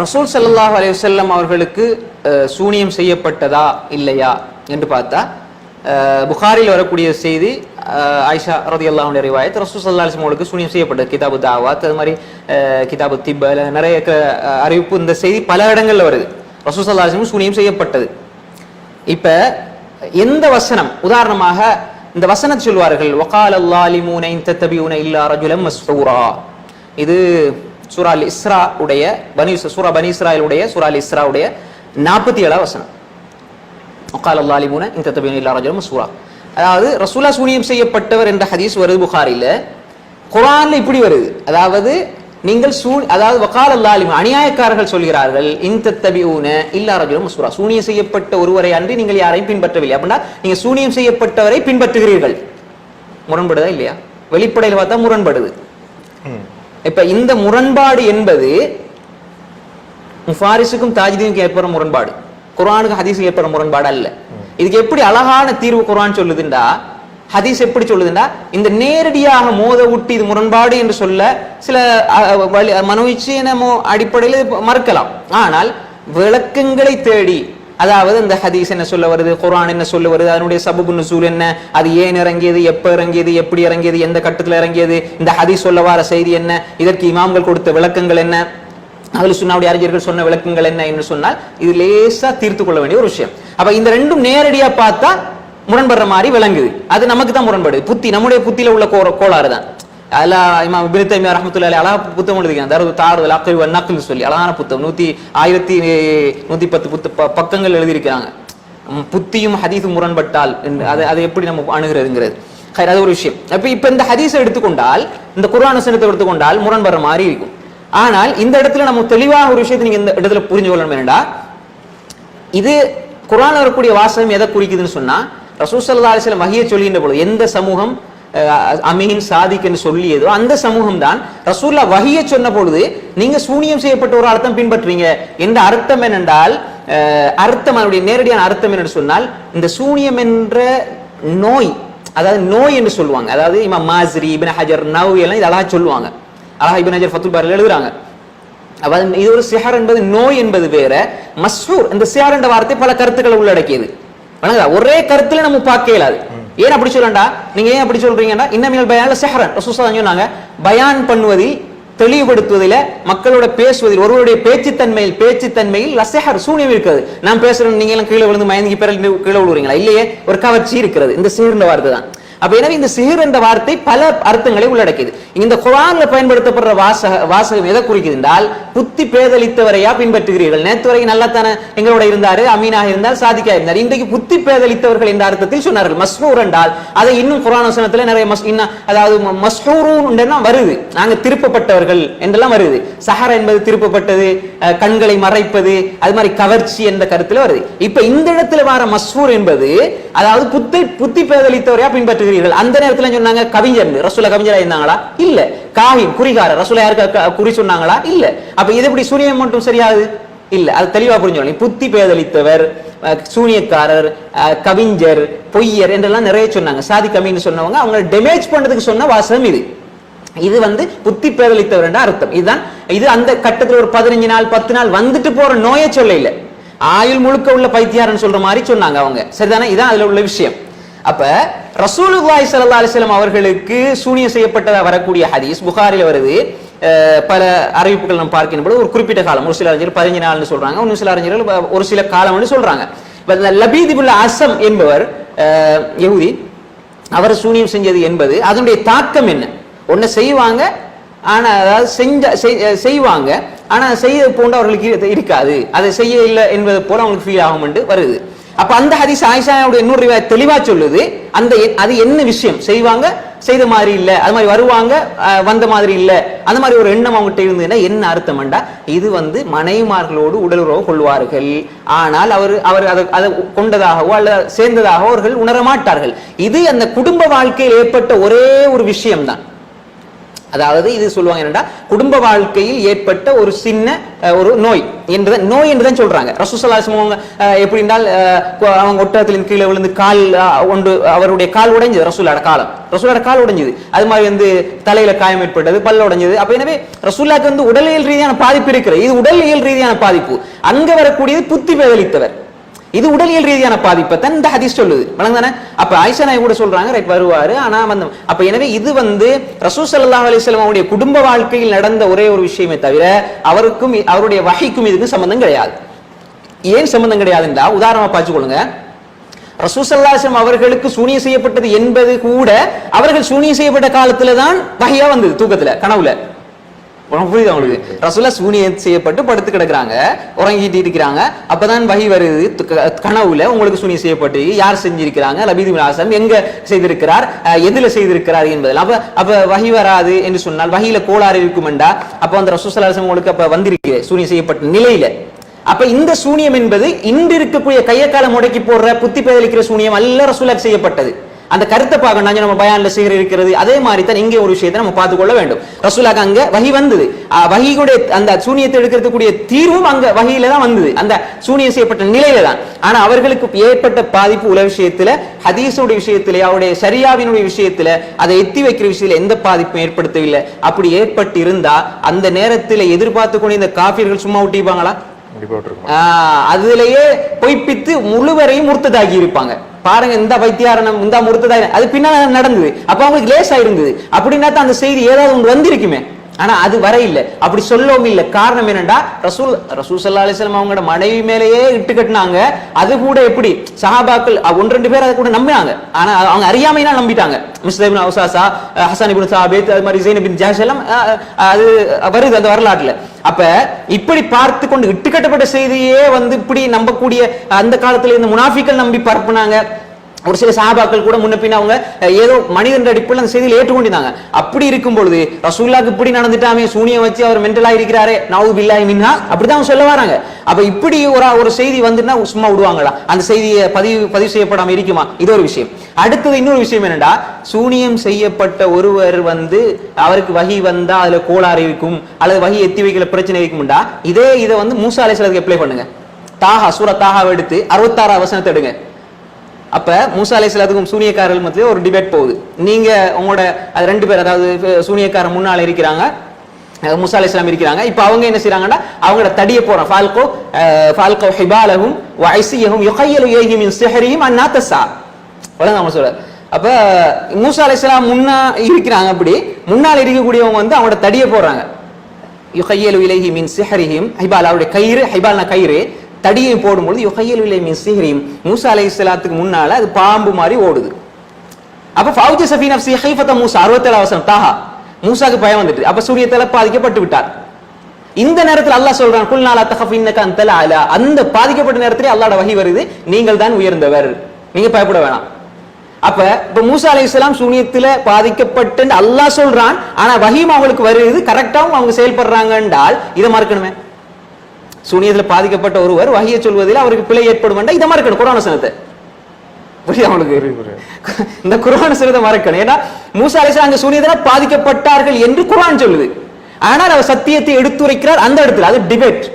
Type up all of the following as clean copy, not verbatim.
ரசூல் ஸல்லல்லாஹு அலைஹி வஸல்லம் அவர்களுக்கு சூனியம் செய்யப்பட்டதா இல்லையா என்று பார்த்தா, புகாரில் வரக்கூடிய செய்தி, ஆயிஷா ரலியல்லாஹு அன்ஹா ரிவாயத், ரசூல் ஸல்லல்லாஹு அலைஹி வஸல்லம் அவர்களுக்கு சூனியம் செய்யப்பட்டது. கிதாபு தாவாத், அது மாதிரி கிதாபு திப், நிறைய அறிவிப்பு இந்த செய்தி பல இடங்கள்ல வருது. ரசூல் ஸல்லல்லாஹு அலைஹி வஸல்லம் சூனியம் செய்யப்பட்டது. இப்ப எந்த வசனம், உதாரணமாக இந்த வசனத்தை சொல்வார்கள், வகால ல்லாலிமூன இன் தத்தபியூன இல்லா ரஜுலம் மஸ்ஹூரா. இது சூரா அல் இஸ்ரா உடைய சூரா பனி இஸ்ராயில் உடைய சூரா அல் இஸ்ரா உடைய 47 வசனம். வகால ல்லாலிமூன இன் தத்தபியூன இல்லா ரஜுலம் மஸ்ஹூரா. அதாவது ரசூலா சூனியம் செய்யப்பட்டவர் என்ற ஹதீஸ் வருது புகாரில. குர்ஆன்ல இப்படி வருது, அதாவது நீங்கள் அதாவது வகால ல்லாலிமூன, அநியாயக்காரர்கள் சொல்கிறார்கள், இன் தத்தபியூன இல்லா ரஜுலம் மஸ்ஹூரா, சூனியம் செய்யப்பட்ட ஒருவரை அன்றி நீங்கள் யாரையும் பின்பற்றவில்லை. அப்படின்னா நீங்க சூனியம் செய்யப்பட்டவரை பின்பற்றுகிறீர்கள். முரண்படுதா இல்லையா? வெளிப்படையில் பார்த்தா முரண்படுது. இப்ப இந்த முரண்பாடு என்பது முஃபாரிஸுக்கும் தாஜ்தீனுக்கும் ஏற்படுற முரண்பாடு, குர்ஆனுக்கு ஹதீஸுக்கு ஏற்படுற முரண்பாடு அல்ல. இதுக்கு எப்படி அழகான தீர்வு குர்ஆன் சொல்லுதுண்டா, ஹதீஸ் எப்படி சொல்லுதுண்டா, இந்த நேரடியாக மோத விட்டு இது முரண்பாடு என்று சொல்ல சில மனோயிச்சையினமோ அடிப்படையில் மறுக்கலாம். ஆனால் விளக்கங்களை தேடி, அதாவது இந்த ஹதீஸ் என்ன சொல்ல வருது, குர்ஆன் என்ன சொல்ல வருது, அதனுடைய சபபு நுசூல் என்ன, அது ஏன் இறங்கியது, எப்ப இறங்கியது, எப்படி இறங்கியது, எந்த கட்டத்தில் இறங்கியது, இந்த ஹதீஸ் சொல்ல வர செய்தி என்ன, இதற்கு இமாம்கள் கொடுத்த விளக்கங்கள் என்ன, அஹ்லு சுன்னாவுடைய அறிஞர்கள் சொன்ன விளக்கங்கள் என்ன என்று சொன்னால் இது லேசா தீர்த்து கொள்ள வேண்டிய ஒரு விஷயம். அப்ப இந்த ரெண்டும் நேரடியா பார்த்தா முரண்படுற மாதிரி விளங்குது. அது நமக்கு தான் முரண்படுது, புத்தி, நம்முடைய புத்தியில உள்ள கோளாறு தான். அல்ல இமாம் இப்னு தய்மிய்யா ரஹ்மத்துல்லாஹி அலைஹி அழகா புத்தகம் எழுதிருக்காங்க, தர்ரு தாருல் அக்ல் வன் நக்ல் சொல்லி அழகான புத்தகம், 1110 பக்கங்கள் எழுதியிருக்கிறாங்க. புத்தியும் ஹதீஸும் முரண்பட்டால் அதை எப்படி நம்ம அணுகிறதுங்கிறது அது ஒரு விஷயம். இப்ப இந்த ஹதீஸை எடுத்துக்கொண்டால், இந்த குர்ஆன் வசனத்தை எடுத்துக்கொண்டால் முரண்படுற மாதிரி இருக்கும். ஆனால் இந்த இடத்துல நம்ம தெளிவாக ஒரு விஷயத்தை நீங்க இந்த இடத்துல புரிஞ்சு கொள்ளணும். என்னடா, இது குர்ஆன்ல வரக்கூடிய வாசகம் எதை குறிக்குதுன்னு சொன்னா, ரசூல் ஸல்லல்லாஹு அலைஹி வஸல்லம் வஹியை சொல்கின்ற பொழுது எந்த சமூகம் அமீன் சாதிக் என்று சொல்லியதோ அந்த சமூகம் தான் ரசூலுல்லாஹ் வஹியை சொன்ன பொழுது நீங்க சூனியம் செய்யப்பட்ட ஒரு அர்த்தம் பின்பற்றுறீங்க என்ற அர்த்தம் என்னென்றால், அர்த்தம், அதனுடைய நேரடியான அர்த்தம் என்னன்னு சொன்னால், இந்த சூனியம் என்ற நோய், அதாவது நோய் என்று சொல்லுவாங்க. அதாவது இமாம் மாஸ்ரி, இப்னு ஹஜர், நவவி எல்லாம் இது அழகா சொல்லுவாங்க. அழகா இப்னு ஹஜர் ஃபத்துல் பாரில எழுதுறாங்க. இது ஒரு சிஹர் என்பது, நோய் என்பது வேற. மஸ்ஹூர், இந்த சிஹர் என்ற வார்த்தை பல கருத்துக்களை உள்ளடக்கியது. ஒரே கருத்துல நம்ம பார்க்க இயலாது. ஏன் அப்படி சொல்லண்டா, நீங்க ஏன் அப்படி சொல்றீங்கன்னா, இன்னமினல் பயான்ல சிஹ்ரன் ரசூல் ஸல்லல்லாஹு அலைஹி வஸல்லம் சொன்னாங்க, பயான் பண்ணுவதில், தெளிவுபடுத்துவதில், மக்களோட பேசுவதில், ஒருவருடைய பேச்சுத்தன்மையில் லசிஹர், சூனியம் இருக்கிறது. நான் பேசுறேன், நீங்க எல்லாம் கீழே விழுந்து மயங்கி கீழே விழுறீங்களா? இல்லையே, ஒரு கவர்ச்சி இருக்கிறது. இந்த சிஹ்ர் வார்த்தை தான். அப்ப எனவே இந்த சிஹ்ர் என்ற வார்த்தை பல அர்த்தங்களை உள்ளடக்கியது. இந்த குர்ஆன்ல பயன்படுத்தப்படுற வாசகம் எதை குறிக்குது என்றால், புத்தி பேதலித்தவரையா பின்பற்றுகிறீர்கள். நேற்று வரைக்கும் நல்லா தானே எங்களோட இருந்தாரு, அமீனாக இருந்தால், சாதிக்கா இருந்தார். இன்றைக்கு புத்தி பேதலித்தவர்கள் என்ற அர்த்தத்தில் சொன்னார்கள். மஸ்ஹூர் என்றால் அதை இன்னும் குர்ஆன் வசனத்துல நிறைய அதாவது மஸ்ஹூரூன் வருது, நாங்க திருப்பப்பட்டவர்கள் என்றெல்லாம் வருது. சஹர் என்பது திருப்பப்பட்டது, கண்களை மறைப்பது, அது மாதிரி கவர்ச்சி என்ற கருத்துல வருது. இப்ப இந்த இடத்துல வர மஸ்ஹூர் என்பது அதாவது புத்தி பேதலித்தவரையா பின்பற்று. அந்த நேரத்துல சொன்னாங்க கவிஞர், ரசூல கவிஞரா இருந்தாங்களா? இல்ல. காஹின், குறிகாரர், ரசூல யாருக்கு குறி சொன்னாங்களா? இல்ல. அப்ப இது எப்படி சூனியம் மட்டும் சரியாது? இல்ல. அது தெளிவா புரிஞ்சு, புத்தி பேதலித்தவர், சூனியக்காரர், கவிஞர், பொய்யர் என்றெல்லாம் நிறைய சொன்னாங்க. சாதி கமின்னு சொன்னவங்க அவங்க டேமேஜ் பண்றதுக்கு சொன்ன வாசகம் இது. இது புத்தி பேதலித்தவர் என்ற அர்த்தம். இதுதான். இது அந்த கட்டத்தில் ஒரு 15 நாள் 10 நாள் வந்துட்டு போற நோயை சொல்ல இல்ல, ஆயுள் முழுக்க உள்ள பைத்தியாரன்னு சொல்ற மாதிரி சொன்னாங்க அவங்க. சரிதானே? இதான் அதுல உள்ள விஷயம். அப்ப ரசூலுல்லாஹி ஸல்லல்லாஹு அலைஹி வஸல்லம் அவர்களுக்கு சூனியம் செய்யப்பட்டதா வரக்கூடிய ஹதீஸ் புகாரில வருது. பல அறிவிப்புகள் நம்ம பார்க்கின்ற பொழுது ஒரு குறிப்பிட்ட காலம், ஒரு சில அறிஞர்கள் 15 நாள்னு சொல்றாங்க, ஒரு சில அறிஞர்கள் ஒரு சில காலம்னு சொல்றாங்க. லபீத் இப்னு அஸம் என்பவர் யஹூதி, அவர் சூனியம் செஞ்சது என்பது அதனுடைய தாக்கம் என்ன? ஒன்ன செய்வாங்க, ஆனா அதாவது செய்வாங்க, ஆனா செய்ய போன்ற அவர்களுக்கு இருக்காது, அதை செய்ய இல்லை என்பது போல அவங்களுக்கு ஃபீல் ஆகும் என்று வருது. அப்ப அந்த ஹதீஸ் ஆயிஷாவுடைய இன்னொரு ரிவாயத் தெளிவா சொல்லுது, அது என்ன விஷயம், செய்வாங்க, செய்த மாதிரி இல்ல, அது மாதிரி வருவாங்க, வந்த மாதிரி இல்ல, அந்த மாதிரி ஒரு எண்ணம் அவங்ககிட்ட இருந்ததுன்னா என்ன அர்த்தம்டா, இது மனைவிமார்களோடு உடலுறவு கொள்வார்கள், ஆனால் அவர் அதை கொண்டதாகவோ அல்ல சேர்ந்ததாகவோ அவர்கள் உணர மாட்டார்கள். இது அந்த குடும்ப வாழ்க்கையில் ஏற்பட்ட ஒரே ஒரு விஷயம்தான். அதாவது இது சொல்லுவாங்க என்னன்னா குடும்ப வாழ்க்கையில் ஏற்பட்ட ஒரு சின்ன ஒரு நோய் என்றுதான் சொல்றாங்க. ரசூல் ஸல்லல்லாஹு அலைஹி வஸல்லம் எப்படி என்றால் அவங்க ஒட்டகத்தின் கீழே விழுந்து கால் ஒன்று அவருடைய கால் உடைஞ்சது, ரசூலோட கால் உடைஞ்சது. அது மாதிரி தலையில காயம் ஏற்பட்டது, பல்ல உடைஞ்சது. அப்ப எனவே ரசூலுல்லாஹ்க்கு உடலியல் ரீதியான பாதிப்பு இருக்கிறது. இது உடலியல் ரீதியான பாதிப்பு. அங்க வரக்கூடியது புத்தி பேதலித்தவர். இது உடலியல் ரீதியான பாதிப்பை தான் இந்த ஹதீஸ் சொல்லுது. வழங்குதானே? அப்ப ஆயிஷா நாயகி கூட சொல்றாங்க ரைட் வருவாரு. ஆனா அப்ப எனவே இது ரசூல் ஸல்லல்லாஹு அலைஹி வஸல்லம் அவருடைய குடும்ப வாழ்க்கையில் நடந்த ஒரே ஒரு விஷயமே தவிர அவருக்கும் அவருடைய வஹீக்கும் இதுக்கும் சம்பந்தம் கிடையாது. ஏன் சம்பந்தம் கிடையாதுன்றா உதாரணமா பார்த்துக்கொள்ளுங்க. ரசூல் ஸல்லல்லாஹு அலைஹி வஸல்லம் அவர்களுக்கு சூனியம் செய்யப்பட்டது என்பது கூட அவர்கள் சூனியம் செய்யப்பட்ட காலத்துல தான் வஹியா வந்தது, தூக்கத்துல, கனவுல. புரியுது உங்களுக்கு? ரசூலுல்லாஹ் சூனியம் செய்யப்பட்டு படுத்து கிடக்குறாங்க, உறங்கிட்டு இருக்கிறாங்க. அப்பதான் வஹி வருது கனவுல, உங்களுக்கு சூனியம் செய்யப்பட்டு யார் செஞ்சிருக்கிறாங்க, லபீத் இப்னு ஆஸம் எங்க செய்திருக்கிறார், எதுல செய்திருக்கிறார் என்பதில். அப்ப வஹி வராது என்று சொன்னால் வஹியில கோளாறு இருக்குமெண்டா அப்ப ரசூல் ஸல்லல்லாஹு அலைஹி வஸல்லம் உங்களுக்கு அப்ப வந்திருக்கு சூனியம் செய்யப்பட்ட நிலையில. அப்ப இந்த சூனியம் என்பது இன்று இருக்கக்கூடிய கையக்கால முடக்கி போடுற புத்தி பேதலிக்கிற சூனியம் அல்ல, ரசூலுல்லாஹ் செய்யப்பட்டது. அந்த கருத்தை பார்க்கணும் நம்ம பயான்ல செய்கிற இருக்கிறது. அதே மாதிரி தான் இங்கே ஒரு விஷயத்தை நம்ம பார்த்து கொள்ள வேண்டும். ரசூலுல்லாஹ் அங்க வஹி வந்தது, வஹியுடைய அந்த சூனியத்தை எடுக்கிறதுக்கூடிய தீர்வும் அங்க வஹியில தான் வந்தது, அந்த சூனியம் செய்யப்பட்ட நிலையில தான். ஆனா அவர்களுக்கு ஏற்பட்ட பாதிப்பு உல விஷயத்துல, ஹதீஸுடைய விஷயத்துல, அவருடைய ஷரியாவினுடைய விஷயத்துல, அதை எத்தி வைக்கிற விஷயத்துல எந்த பாதிப்பும் ஏற்படுத்தவில்லை. அப்படி ஏற்பட்டு இருந்தா அந்த நேரத்தில் எதிர்பார்த்து கொண்டு இந்த காஃபிர்கள் சும்மா விட்டிருப்பாங்களா? அதுலயே பொய்ப்பித்து முழுவரையும் முர்த்ததாகி இருப்பாங்க. பாருங்க, இந்த வைத்தியாரணம், இந்த முர்த்ததாய் அது பின்னால நடந்தது. அப்ப அவங்களுக்கு லேசா இருந்தது. அப்படின்னா தான் அந்த செய்தி ஏதாவது ஒன்று வந்திருக்குமே. ஆனா அது வர இல்லை, அப்படி சொல்லவும் இல்லை. காரணம் என்னன்னா ரசூல் ஸல்லல்லாஹு அலைஹி வஸல்லம் அவங்களோட மனைவி மேலேயே இட்டு கட்டினாங்க. அது கூட எப்படி சஹாபாக்கள் 1-2 பேர் அதை கூட நம்பினாங்க. ஆனா அவங்க அறியாமையினால் நம்பிட்டாங்க. மிஸ்தா இப்னு உஸாஸா, ஹஸன் இப்னு சாபித், அது மாதிரி ஸைனப் பின் ஜஹஷ் எல்லாம் அது வருது அந்த வரலாற்றுல. அப்ப இப்படி பார்த்து கொண்டு இட்டுக்கட்டப்பட்ட செய்தியே இப்படி நம்பக்கூடிய அந்த காலத்துல இந்த முனாஃபிக்கள் நம்பி பரப்புனாங்க. ஒரு சில சஹாபாக்கள் கூட முன்ன பின்ன அவங்க ஏதோ மனிதன் அடிப்படையில் அந்த செய்தியில் ஏற்றுக்கொண்டிருந்தாங்க. அப்படி இருக்கும் பொழுது ரசூலுல்லாஹ்க்கு இப்படி நடந்துட்டாமே, சூனியம் வச்சு அவர் மென்டலா இருக்கிறாரே, நவுது பில்லாஹி மின்ஹா, அப்படிதான் சொல்ல வராங்க. அப்ப இப்படி ஒரு செய்தி வந்துன்னா சும்மா விடுவாங்களா? அந்த செய்தியை பதிவு செய்யப்படாம இருக்குமா? இது ஒரு விஷயம். அடுத்தது இன்னொரு விஷயம் என்னடா, சூனியம் செய்யப்பட்ட ஒருவர் அவருக்கு வஹி வந்தா அதுல கோளாறு இருக்கும் அல்லது வஹி எத்தி வைக்கல பிரச்சனை இருக்கும்டா, இதை மூசா அலைஹிஸ்ஸலாத்துக்கு அப்ளை பண்ணுங்க. சூரா தாஹாவை எடுத்து 66 வசனத்தை எடுங்க. அப்ப மூசா அலைஹிஸ்ஸலாத்துக்கும் சூனியக்காரர்கள் மத்தியில ஒரு டிபேட் போகுது. நீங்க உங்களோட 2 பேர், அதாவது சூனியக்காரர் முன்னால இருக்கிறாங்க, மூசா அலைஹிஸ்ஸலாம் இருக்கிறாங்க. இப்ப அவங்க என்ன செய்றாங்கன்னா அவங்களோட தடிய போறாங்க. ஃபால்கோ ஹிபாலஹும் வஐஸியஹும் யுகையலு இலைஹி மின் சிஹ்ரிஹிம் அன்னா தஸா. வளங்க சொல்ற. அப்ப மூசா அலைஹிஸ்ஸலாம் முன்னா இருக்கிறாங்க. அப்படி முன்னால் இருக்கக்கூடியவங்க அவங்களோட தடிய போறாங்க. யுகையலு இலைஹி மின் சிஹ்ரிஹிம், ஹிபால் அவருடைய கயிறு, ஹிபால்னா கயிறு, தடியை போடும்போது யுகையலு இலைஹி மின் சிஹ்ரிஹிம், மூசா அலைஹிஸ்ஸலாத்துக்கு முன்னால அது பாம்பு மாதிரி ஓடுது. அப்ப ஃபௌஜஸ ஃபீ நஃப்ஸி ஹைஃபத மூசா 67 வசனம் தாஹா, மூசாக்கு பயம் வந்துட்டு. அப்ப சூரியத்தால பாதிக்கப்பட்டு விட்டார். இந்த நேரத்தில் அல்லாஹ் சொல்றான், குல்னா லா தഖஃப் இன்னக அன்தல் அலா. அந்த பாதிக்கப்பட்ட நேரத்திலே அல்லாஹ்வோட வஹி வருது, நீங்கள் தான் உயர்ந்தவர், நீங்க பயப்பட வேணாம். அப்ப மூசா அலைஹிஸ்ஸலாம் சூனியத்துல பாதிக்கப்பட்டு அல்லாஹ் சொல்றான். ஆனா வஹீம் அவங்களுக்கு வருது, கரெக்டாவும் அவங்க செயல்படுறாங்க என்றால் இதை மறக்கணுமே. சூனியத்துல பாதிக்கப்பட்ட ஒருவர் வஹியை சொல்வதில் அவருக்கு பிழை ஏற்படும் என்றால் இதை மறக்கணும். குர்ஆன் வசனத்தை அவங்களுக்கு இந்த குர்ஆன் வசனத்தை மறக்கணும். ஏன்னா மூசா அலைஹிஸ்ஸலாம் அங்க சூனியத்துல பாதிக்கப்பட்டார்கள் என்று குர்ஆன் சொல்லுது. ஆனால் அவர் சத்தியத்தை எடுத்துரைக்கிறார் அந்த இடத்துல. அது டிபேட்,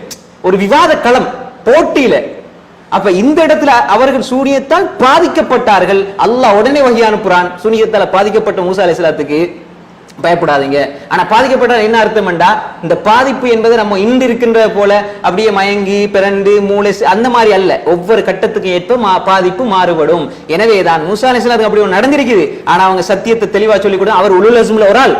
ஒரு விவாத களம், போட்டியில. அப்ப இந்த இடத்துல அவர்கள் சூனியத்தால் பாதிக்கப்பட்டார்கள். அல்லாஹ் உடனே வஹி அனுப்புறான், சூனியத்தால் பாதிக்கப்பட்ட மூசா அலைஹிஸ்ஸலாத்துக்கு பயப்படாதீங்க. ஆனா பாதிக்கப்பட்ட என்ன அர்த்தம்டா, இந்த பாதிப்பு என்பது நம்ம இன்று இருக்கின்ற போல அப்படியே மயங்கி பிறண்டு மூளை அந்த மாதிரி அல்ல. ஒவ்வொரு கட்டத்துக்கு ஏற்ப பாதிப்பு மாறுபடும். எனவேதான் மூசா அலைஹிஸ்ஸலாத்துக்கு அப்படி ஒன்று நடந்திருக்குது. ஆனா அவங்க சத்தியத்தை தெளிவா சொல்லி கூட, அவர் உலுல் அஸ்ம்ல ஒரு ஆள்.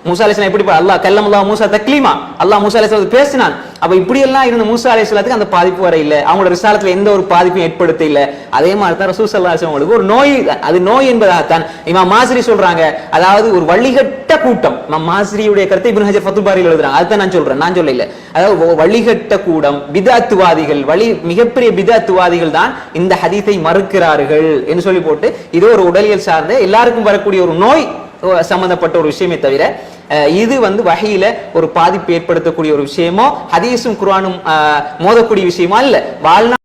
மூசா அலைஹிஸ்ஸலாம் எப்படி அல்லாஹ் கல்லமல்லாஹு மூசா தக்லீமா, அல்லாஹ் மூசா அலைஹிஸ்ஸலாம் பேசினான். அப்ப இப்படி எல்லாம் இருந்த மூசா அலைஹிஸ்ஸலாத்துக்கு அந்த பாதிப்பு வர இல்ல, அவங்களோட ரிசாலத்துல எந்த ஒரு பாதிப்பும் ஏற்படுத்த இல்ல. அதே மாதிரி தான் ரசூல் ஸல்லல்லாஹு அலைஹி வஸல்லம் ஒரு நோய், அது நோய் என்பதாகத்தான் இமாம் மாஸ்ரி சொல்றாங்க. அதாவது ஒரு வழிகட்ட கூட்டம். இமாம் மாஸ்ரியுடைய கருத்தை இப்னு ஹஜர் ஃபத்ஹுல் பாரியில் எழுதுறாங்க. அதுதான் நான் சொல்றேன், நான் சொல்லல. அதாவது வழிகட்ட கூட்டம், பிதஅத்துவாதிகள், மிகப்பெரிய பிதஅத்துவாதிகள் தான் இந்த ஹதீஸை மறுக்கிறார்கள் என்று சொல்லி போட்டு, இது ஒரு உடலியல் சார்ந்த எல்லாருக்கும் வரக்கூடிய ஒரு நோய் சம்பந்தப்பட்ட ஒரு விஷயமே தவிர இது வஹீல ஒரு பாதிப்பு ஏற்படுத்தக்கூடிய ஒரு விஷயமோ ஹதீஸும் குர்ஆனும் மோதக்கூடிய விஷயமோ அல்ல. வாழ்நாள்